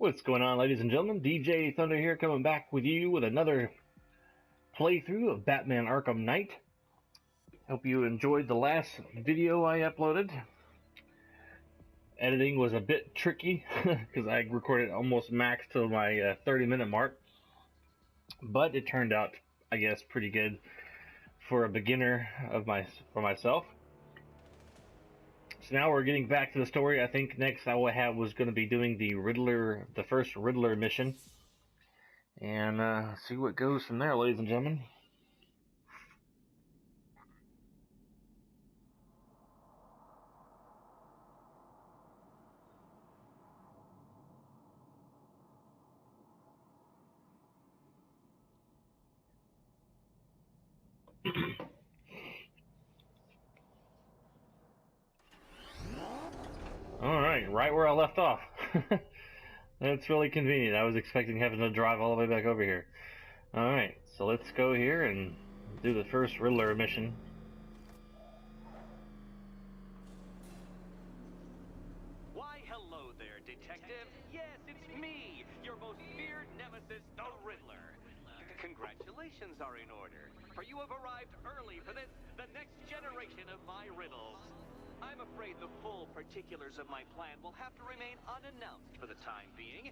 What's going on, ladies and gentlemen? DJ Thunder here, coming back with you with another playthrough of Batman Arkham Knight. Hope you enjoyed the last video I uploaded. Editing was a bit tricky because I recorded almost max to my 30-minute mark, but it turned out, I guess, pretty good for a beginner for myself. So now we're getting back to the story. I think next I was going to be doing the first Riddler mission, and see what goes from there, ladies and gentlemen. Alright, right where I left off. That's really convenient. I was expecting having to drive all the way back over here. Alright, so let's go here and do the first Riddler mission. Why, hello there, Detective. Yes, it's me, your most feared nemesis, the Riddler. Congratulations are in order, for you have arrived early for the next generation of my riddles. I'm afraid the full particulars of my plan will have to remain unannounced for the time being,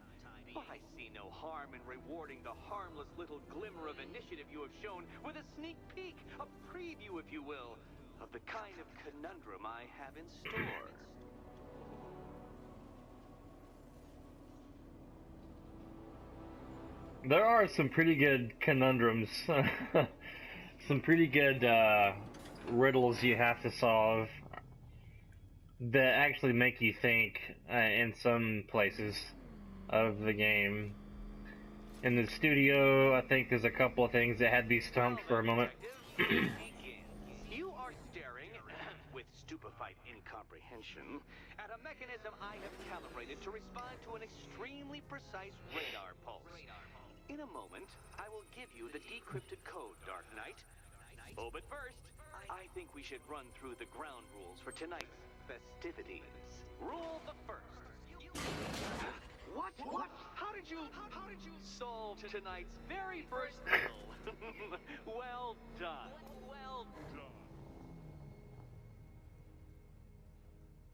but I see no harm in rewarding the harmless little glimmer of initiative you have shown with a sneak peek, a preview, if you will, of the kind of conundrum I have in store. There are some pretty good conundrums, some pretty good riddles you have to solve that actually make you think in some places of the game. In the studio, I think there's a couple of things that had to be stumped for a moment. You are staring, with stupefied incomprehension, at a mechanism I have calibrated to respond to an extremely precise radar pulse. In a moment, I will give you the decrypted code, Dark Knight. Oh, but first, I think we should run through the ground rules for tonight's festivities. Rule the first. What? How did you solve tonight's very first riddle? Well done.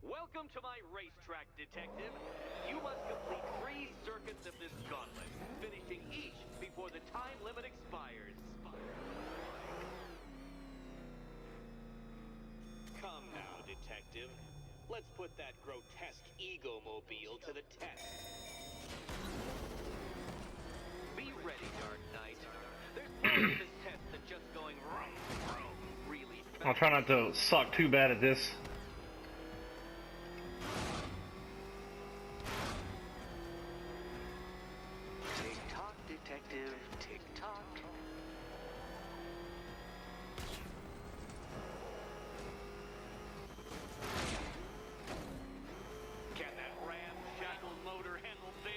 Welcome to my racetrack, Detective. You must complete 3 circuits of this gauntlet, finishing each before the time limit expires. Come now, Detective. Let's put that grotesque ego-mobile to the test. Be ready, Dark Knight. There's more to this test than just going really fast. I'll try not to suck too bad at this. Tick-tock, Detective. Tick-tock. Can that ramshackle motor handle this?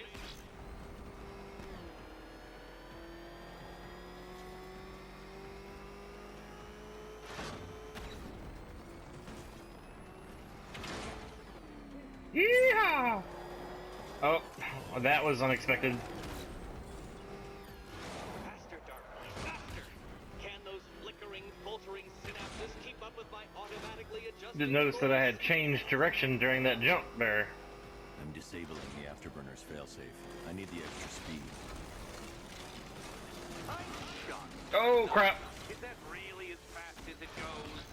Yeehaw! Oh, that was unexpected. Faster, Darkly, faster! Can those flickering, faltering synapses keep up with my automatically adjusting Didn't notice that I had course? changed direction during that jump there. I'm disabling the afterburner's failsafe. I need the extra speed. I'm shocked. Oh, crap! Is that really as fast as it goes?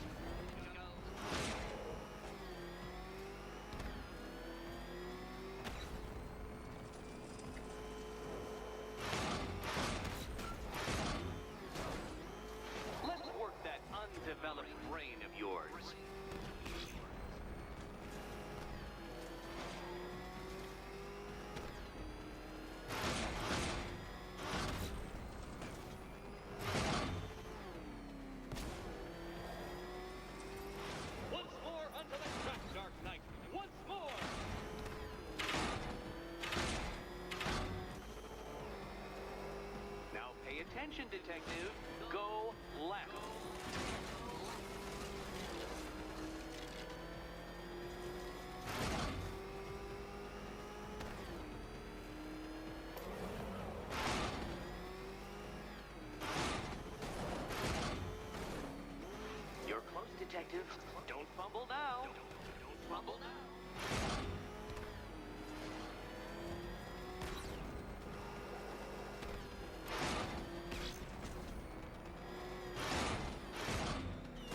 Let's work that undeveloped brain of yours. Once more onto the track, Dark Knight. Once more! Now pay attention, Detective. Go left. detective. Don't fumble now. Don't fumble now.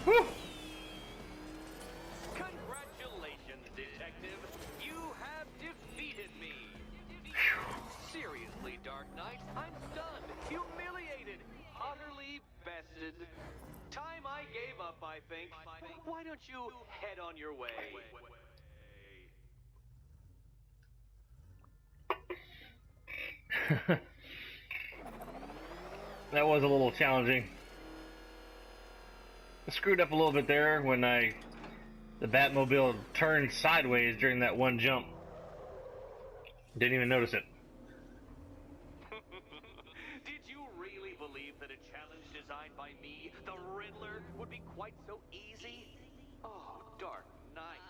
Whew. Congratulations, detective. You have defeated me. Seriously, Dark Knight, I'm stunned, humiliated, utterly bested. Time I gave up, I think. Why don't you head on your way? That was a little challenging. I screwed up a little bit there when the Batmobile turned sideways during that one jump. Didn't even notice it. Did you really believe that a challenge designed by me, the Riddler, would be quite so easy? Oh, Dark Knight.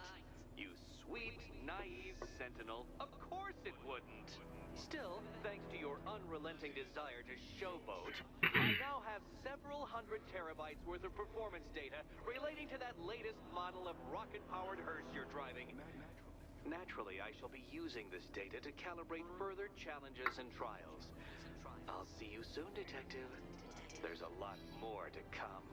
You sweet, naive sentinel. Of course it wouldn't. Still, thanks to your unrelenting desire to showboat, I now have several hundred terabytes worth of performance data relating to that latest model of rocket-powered hearse you're driving. Naturally, I shall be using this data to calibrate further challenges and trials. I'll see you soon, detective. There's a lot more to come.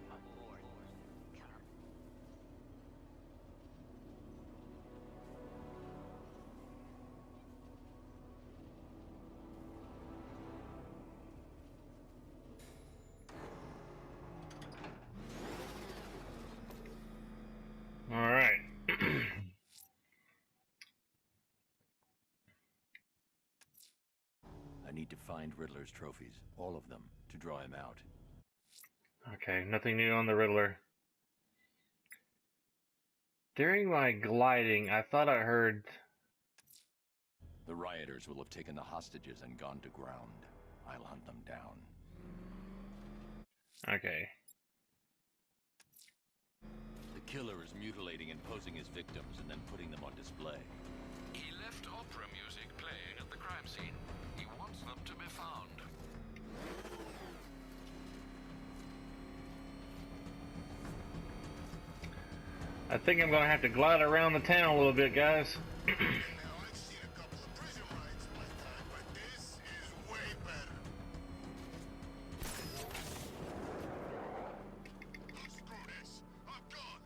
All right. I need to find Riddler's trophies, all of them, to draw him out. Okay, nothing new on the Riddler. During my gliding, I thought I heard... The rioters will have taken the hostages and gone to ground. I'll hunt them down. Okay. The killer is mutilating and posing as victims and then putting them on display. He left opera music playing at the crime scene. He wants them to be found. I think I'm gonna have to glide around the town a little bit, guys. Now, I've seen a couple of prison rides in my time, but this is way better. Screw this. I'm gone.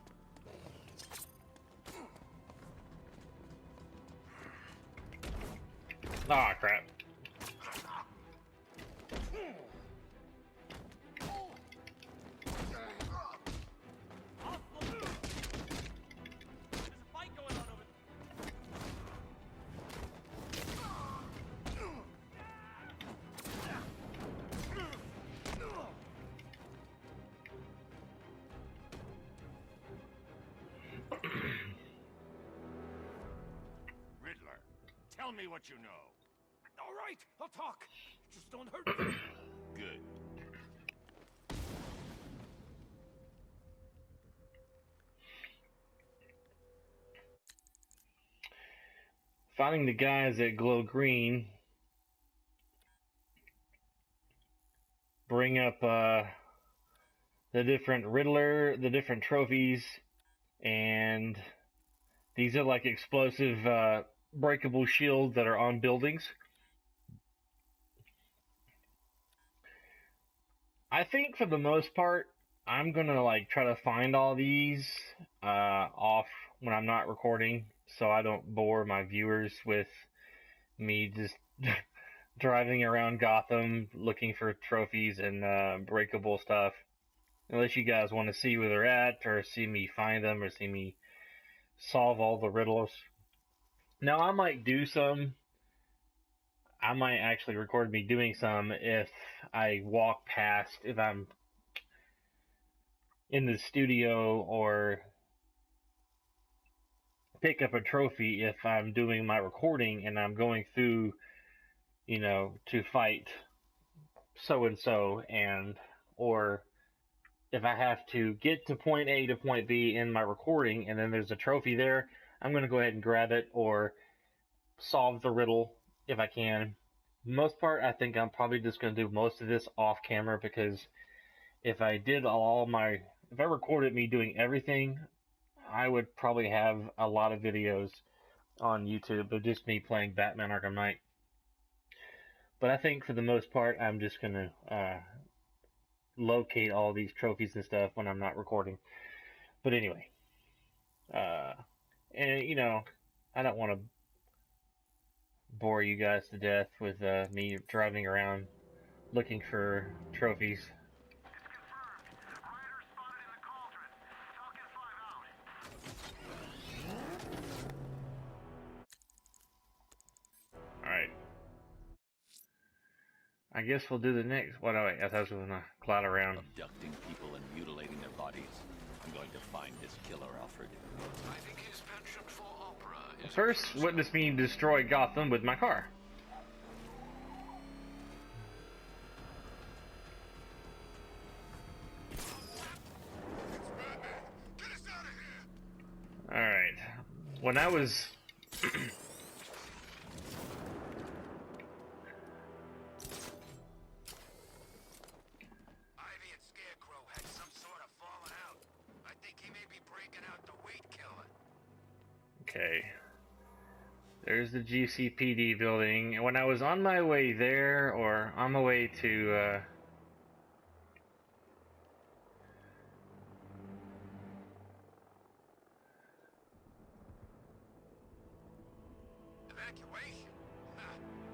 Ah, crap. Riddler, tell me what you know. All right, I'll talk. Just don't hurt me. Good. Finding the guys that glow green. Bring up the different Riddler, the different trophies, and these are like explosive breakable shields that are on buildings. I think for the most part, I'm gonna like try to find all these off when I'm not recording, so I don't bore my viewers with me just driving around Gotham looking for trophies and breakable stuff. Unless you guys want to see where they're at, or see me find them, or see me solve all the riddles. Now, I might do some. I might actually record me doing some if I walk past, if I'm in the studio, or pick up a trophy if I'm doing my recording and I'm going through, you know, to fight so-and-so, and, or if I have to get to point A to point B in my recording and then there's a trophy there, I'm going to go ahead and grab it or solve the riddle if I can. Most part, I think I'm probably just going to do most of this off camera, because if I did if I recorded me doing everything, I would probably have a lot of videos on YouTube of just me playing Batman Arkham Knight. But I think for the most part, I'm just gonna locate all these trophies and stuff when I'm not recording. But anyway, and you know, I don't want to bore you guys to death with me driving around looking for trophies. Alright. I guess we'll do the next. What? Oh, wait, I was going to cloud around. Abducting people and mutilating their bodies. I'm going to find this killer, Alfred. I think his penchant for opera is... First, witness me destroy Gotham with my car. Get us out of here! Alright. When I was... Ivy and Scarecrow had some sort of falling out. I think he may be breaking out the weight killer. Okay. There's the GCPD building. And when I was on my way there, or on my way to, Evacuation?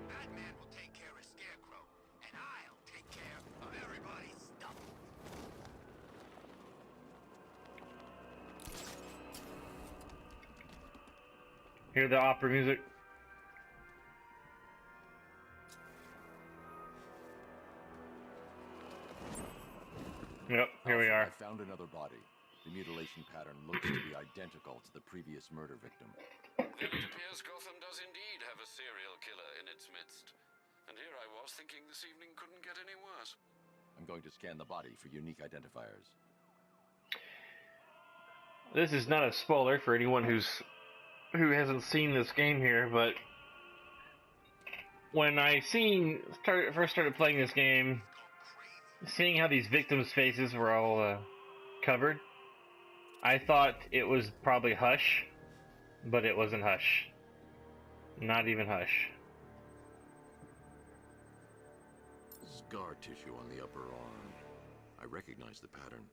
Batman will take care of Scarecrow, and I'll take care of everybody's stuff. hear the opera music. Yep, here we are. I found another body. The mutilation pattern looks to be identical to the previous murder victim. Then it appears Gotham does indeed have a serial killer in its midst. And here I was thinking this evening couldn't get any worse. I'm going to scan the body for unique identifiers. This is not a spoiler for anyone who hasn't seen this game here, but when I first started playing this game, seeing how these victims' faces were all covered, I thought it was probably Hush, but it wasn't Hush. Not even Hush. Scar tissue on the upper arm. I recognize the pattern.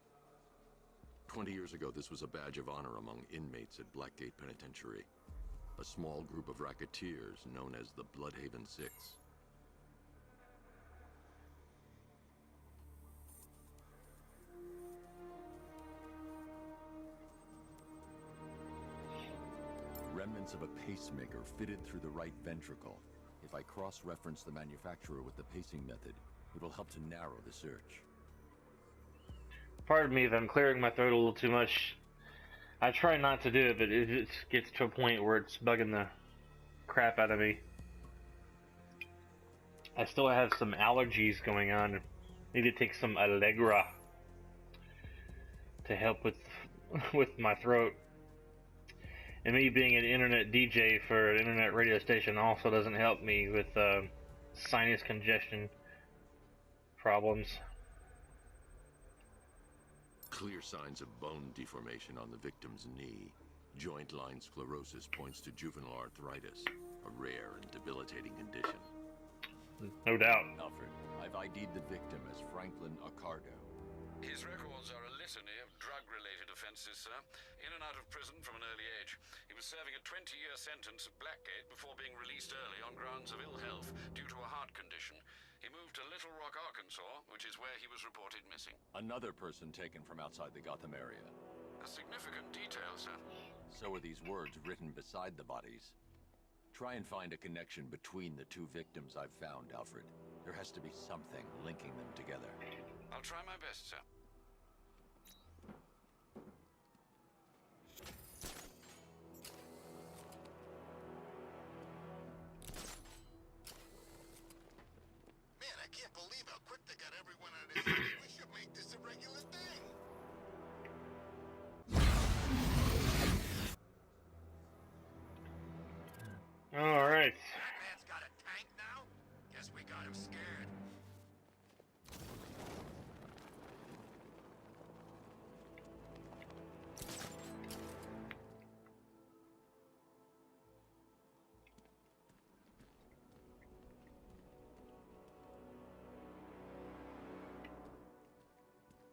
20 years ago, this was a badge of honor among inmates at Blackgate Penitentiary. A small group of racketeers known as the Bloodhaven Six. Remnants of a pacemaker fitted through the right ventricle. If I cross-reference the manufacturer with the pacing method, it will help to narrow the search. Pardon me if I'm clearing my throat a little too much. I try not to do it, but it just gets to a point where it's bugging the crap out of me. I still have some allergies going on. Need to take some Allegra to help with my throat. And me being an internet DJ for an internet radio station also doesn't help me with sinus congestion problems. Clear signs of bone deformation on the victim's knee. Joint line sclerosis points to juvenile arthritis, a rare and debilitating condition. No doubt. Alfred, I've ID'd the victim as Franklin Accardo. His records are a litany of drug-related offenses, sir. In and out of prison from an early age. He was serving a 20-year sentence at Blackgate before being released early on grounds of ill health due to a heart condition. He moved to Little Rock, Arkansas, which is where he was reported missing. Another person taken from outside the Gotham area. A significant detail, sir. So are these words written beside the bodies. Try and find a connection between the two victims I've found, Alfred. There has to be something linking them together. I'll try my best, sir. Man, I can't believe how quick they got everyone out of this city. We should make this a regular thing. All right. Batman's got a tank now? Guess we got him scared.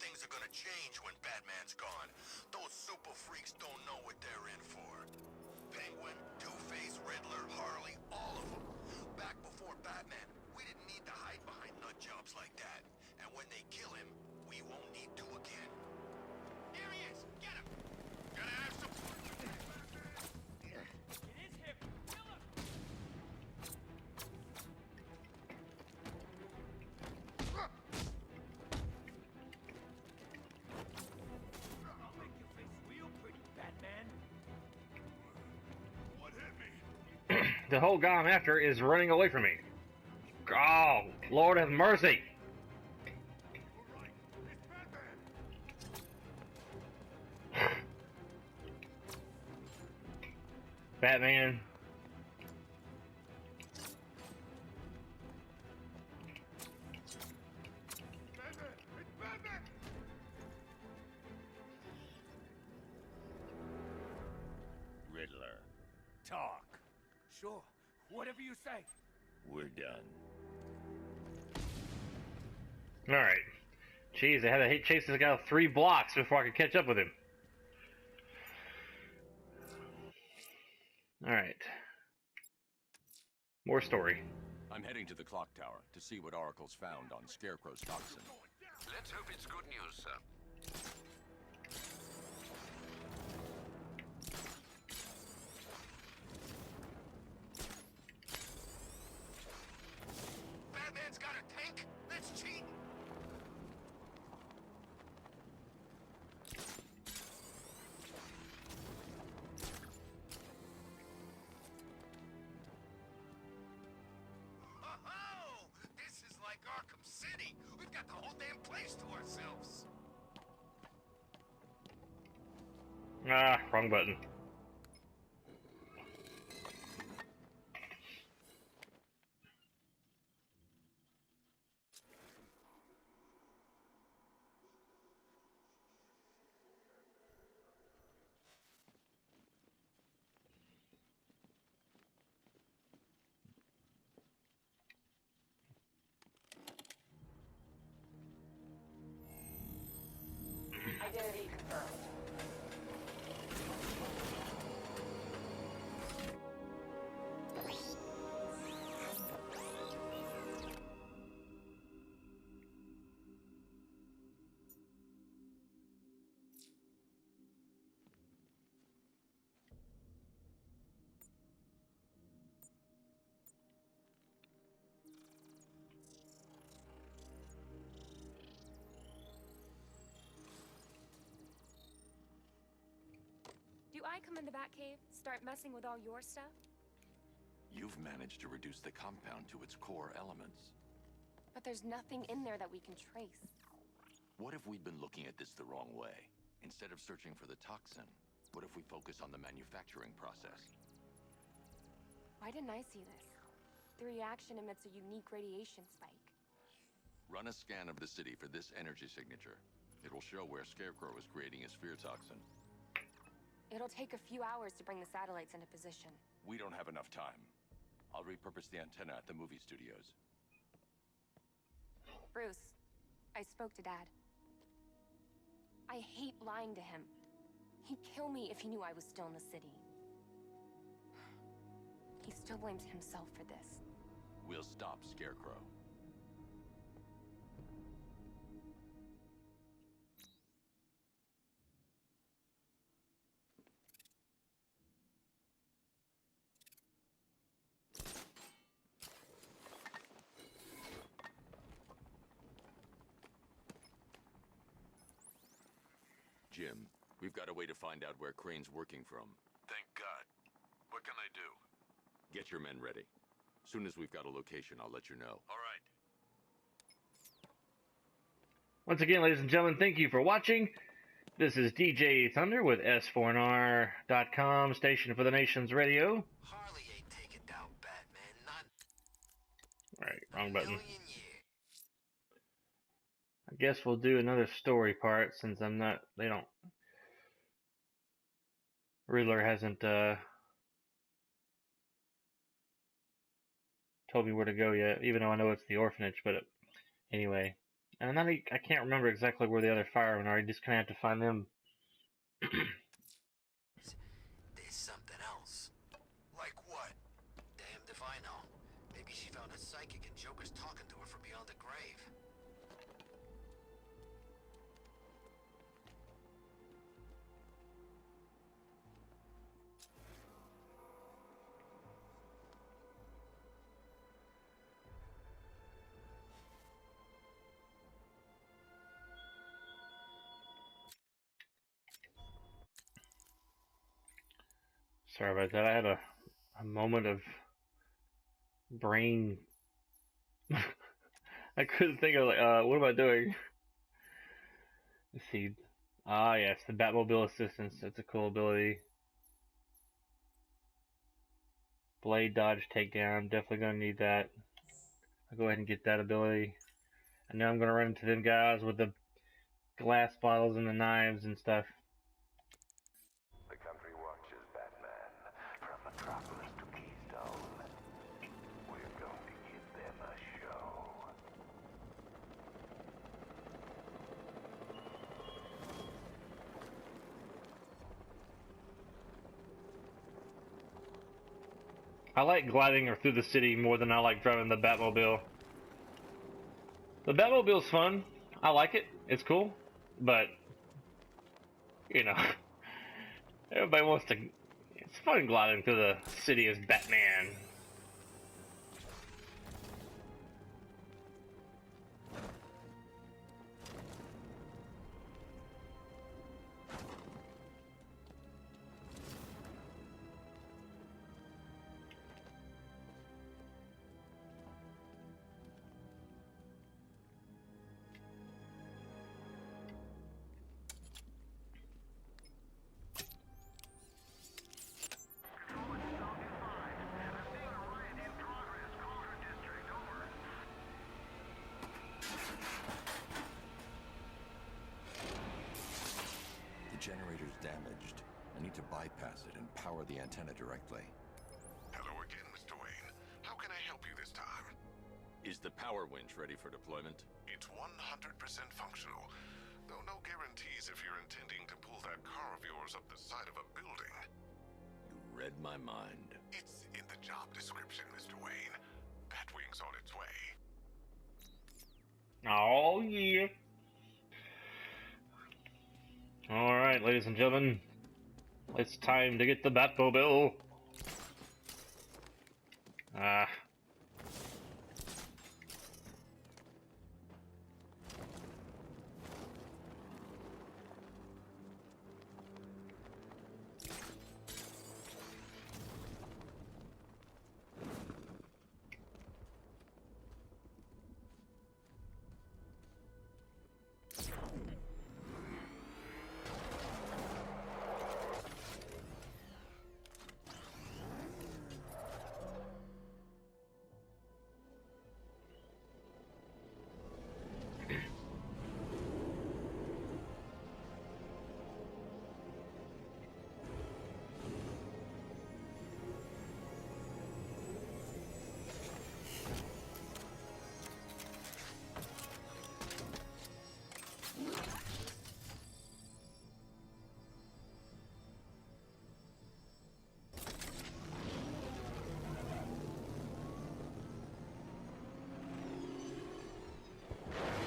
things are gonna change when Batman's gone. Those super freaks don't know what they're in for. Penguin, Two-Face, Riddler, Harley, all of them. Back before Batman, we didn't need to hide behind nut jobs like that. And when they kill him, we won't need to again. Here he is! Get him! Gotta have some... It is him! Kill him! I'll make your face real pretty, Batman. What hit me? The whole guy I'm after is running away from me. Oh, Lord have mercy. All right, it's Batman! Batman. Batman! It's Batman! Riddler, Talk. Sure. Whatever you say. we're done. Alright. Jeez, I had to chase this guy 3 blocks before I could catch up with him. Alright. More story. I'm heading to the clock tower to see what Oracle's found on Scarecrow's toxin. Let's hope it's good news, sir. Batman's got a tank? That's cheating! Oh, this is like Arkham City. We've got the whole damn place to ourselves. Ah, wrong button. Identity confirmed. Do I come in the Batcave, start messing with all your stuff? You've managed to reduce the compound to its core elements. But there's nothing in there that we can trace. What if we'd been looking at this the wrong way? Instead of searching for the toxin, what if we focus on the manufacturing process? Why didn't I see this? The reaction emits a unique radiation spike. Run a scan of the city for this energy signature. It will show where Scarecrow is creating his fear toxin. It'll take a few hours to bring the satellites into position. We don't have enough time. I'll repurpose the antenna at the movie studios. Bruce, I spoke to Dad. I hate lying to him. He'd kill me if he knew I was still in the city. He still blames himself for this. We'll stop Scarecrow. Jim, we've got a way to find out where Crane's working from. Thank God. What can I do? Get your men ready. Soon as we've got a location, I'll let you know. All right. Once again, ladies and gentlemen, thank you for watching. This is DJ Thunder with S4NR.com, Station for the Nations Radio. Harley ain't taking down Batman, not Alright, wrong button. million years. I guess we'll do another story part since Riddler hasn't told me where to go yet, even though I know it's the orphanage, but anyway. And then I can't remember exactly where the other firemen are. You just kind of have to find them. There's something else. Like what? Damned if I know. Maybe she found a psychic and Joker's talking to her from beyond the grave. Sorry about that. I had a moment of brain. I couldn't think of, like, what am I doing? Let's see. Ah, yes, the Batmobile Assistance. That's a cool ability. Blade Dodge Takedown. Definitely gonna need that. I'll go ahead and get that ability. I know I'm gonna run into them guys with the glass bottles and the knives and stuff. The country watches, Batman. From Metropolis to Keystone. We're going to give them a show. I like gliding through the city more than I like driving the Batmobile. The Batmobile's fun. I like it. It's cool. But, you know, everybody wants to... It's fun gliding through the city as Batman. The generator's damaged. I need to bypass it and power the antenna directly. Hello again, Mr. Wayne. How can I help you this time? Is the power winch ready for deployment? It's 100% functional. Though no guarantees if you're intending to pull that car of yours up the side of a building. You read my mind. It's in the job description, Mr. Wayne. Batwing's on its way. Oh, yeah. Alright, ladies and gentlemen. It's time to get the Batmobile. Ah.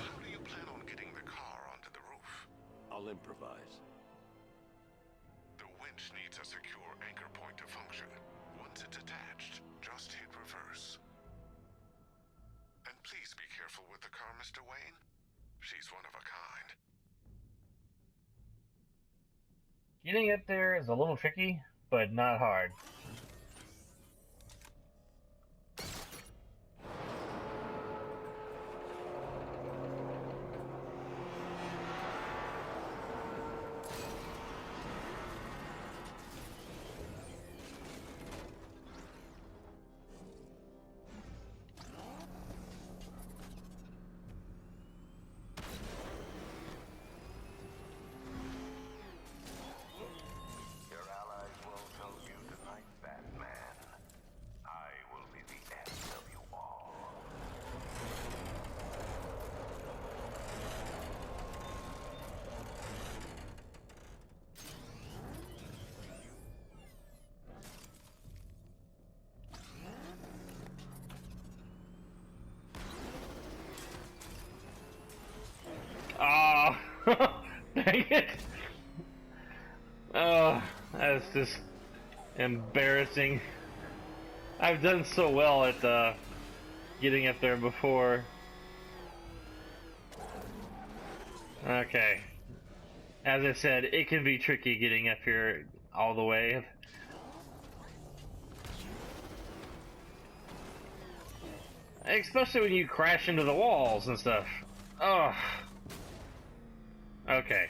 How do you plan on getting the car onto the roof? I'll improvise. The winch needs a secure anchor point to function. Once it's attached, just hit reverse. And please be careful with the car, Mr. Wayne. She's one of a kind. Getting up there is a little tricky, but not hard. Your allies won't help you tonight. dang it! Oh, that's just embarrassing. I've done so well at getting up there before. Okay. As I said, it can be tricky getting up here all the way. Especially when you crash into the walls and stuff. Oh. Okay.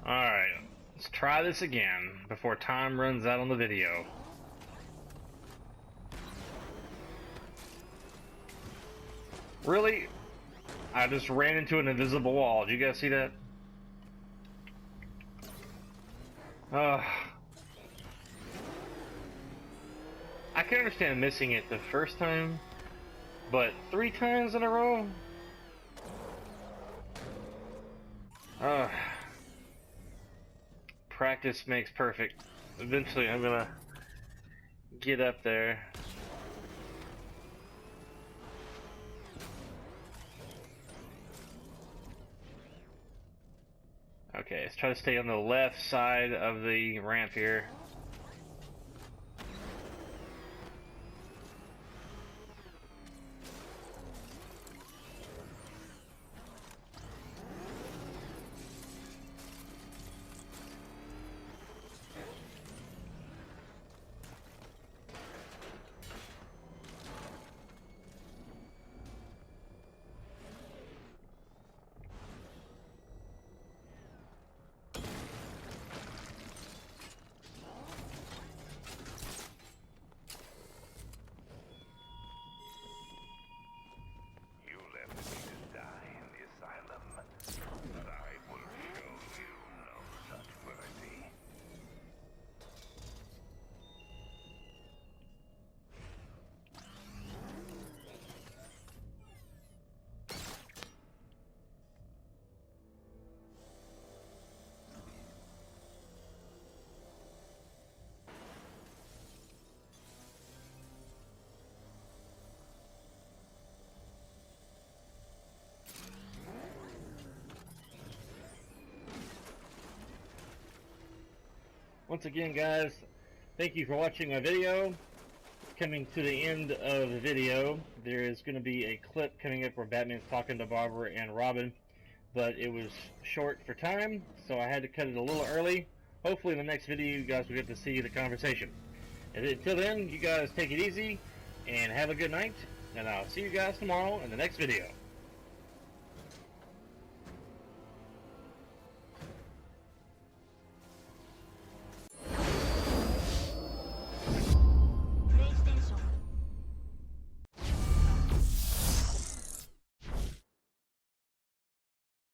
Alright, let's try this again before time runs out on the video. Really? I just ran into an invisible wall. Did you guys see that? I can understand missing it the first time, but 3 times in a row? Practice makes perfect. Eventually I'm gonna get up there. Okay, let's try to stay on the left side of the ramp here. Once again, guys, thank you for watching my video. Coming to the end of the video, there is going to be a clip coming up where Batman's talking to Barbara and Robin, but it was short for time, so I had to cut it a little early. Hopefully in the next video you guys will get to see the conversation. And until then, you guys take it easy and have a good night, and I'll see you guys tomorrow in the next video.